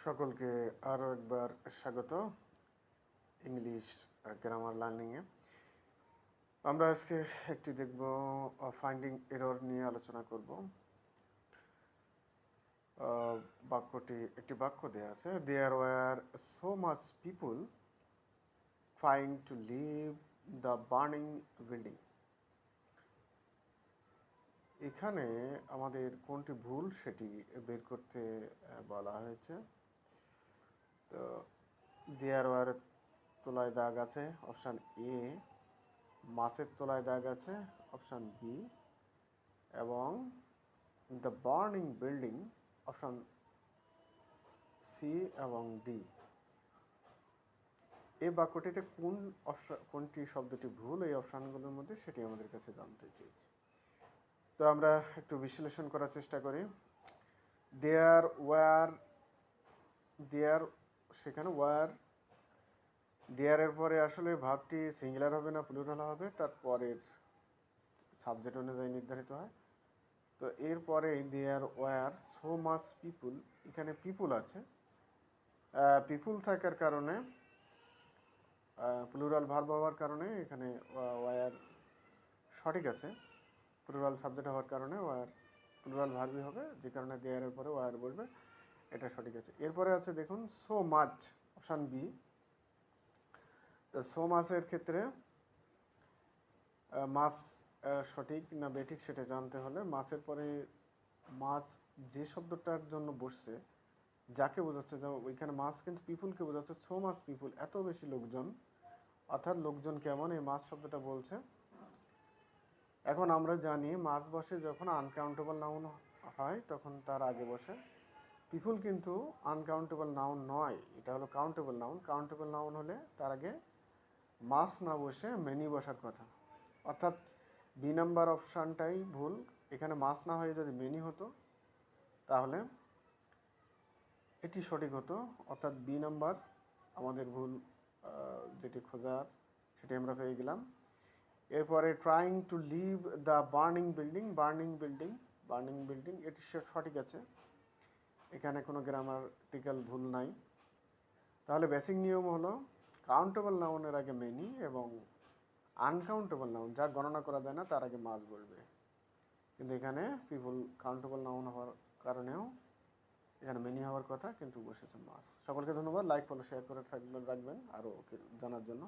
সকলকে আরও একবার স্বাগত ইংলিশ গ্রামার লার্নিংয়ে। আমরা আজকে একটি দেখব ফাইন্ডিং এরর নিয়ে আলোচনা করব। একটি বাক্য দেওয়া আছে, there were so much people trying to leave the burning building. এখানে আমাদের কোনটি ভুল সেটি বের করতে বলা হয়েছে। তো দেয়ার ওয়ার তলায় দাগ আছে অপশান এ, মাছের তলায় দাগ আছে অপশান বি, এবং the burning building option C এবং ডি। এই বাক্যটিতে কোনটি শব্দটি ভুল এই অপশানগুলোর মধ্যে সেটি আমাদের কাছে জানতে চেয়েছি। তো আমরা একটু বিশ্লেষণ করার চেষ্টা করি। সেখানে ওয়ার দেয়ারের পরে আসলে ভার্বটি সিঙ্গুলার হবে না প্লুরাল হবে, তারপরের সাবজেক্ট অনুযায়ী নির্ধারিত হয়। তো এরপরে দেয়ার ওয়ার সো মাচ পিপুল, এখানে পিপুল আছে, পিপুল থাকার কারণে প্লুরাল ভার্ব হওয়ার কারণে এখানে ওয়ার সঠিক আছে। প্লুরাল সাবজেক্ট হওয়ার কারণে ওয়ার প্লুরাল ভার্বই হবে, যে কারণে দেয়ারের পরে ওয়ার বলবে, এটা সঠিক আছে। এরপরে আছে দেখুন সো মাচ অপশান বি। তো সো মাচের ক্ষেত্রে মাছ সঠিক না বেঠিক সেটা জানতে হলে মাছের পরে মাছ যে শব্দটার জন্য বসছে, যাকে বোঝাচ্ছে, যেমন ওইখানে মাছ কিন্তু পিপুলকে বোঝাচ্ছে, সো মাচ পিপুল, এত বেশি লোকজন, অর্থাৎ লোকজন কেমন, এই মাছ শব্দটা বলছে। এখন আমরা জানি মাছ বসে যখন আনকাউন্টেবল নাউন হয় তখন তার আগে বসে। পিপুল কিন্তু আনকাউন্টেবল নাউন নয়, এটা হলো কাউন্টেবল নাউন। কাউন্টেবল নাউন হলে তার আগে মাছ না বসে মেনি বসার কথা, অর্থাৎ বি নাম্বার অপশানটাই ভুল। এখানে মাছ না হয়ে যদি মেনি হতো তাহলে এটি সঠিক হতো, অর্থাৎ বি নাম্বার আমাদের ভুল যেটি খোঁজার সেটি আমরা পেয়ে গেলাম। এরপরে trying to leave the burning building এটি সঠিক আছে, এখানে কোনো গ্রামাটিক্যাল ভুল নাই। তাহলে বেসিক নিয়ম হলো কাউন্টেবল নাউনের আগে মেনি এবং আনকাউন্টেবল নাউন যা গণনা করা যায় না তার আগে মাছ বলবে। কিন্তু এখানে পিপুল কাউন্টেবল নাউন হওয়ার কারণেও এখানে মেনি হওয়ার কথা, কিন্তু বসেছে মাছ। সকলকে ধন্যবাদ। লাইক ফলো শেয়ার করে রাখবেন আরও জানার জন্য।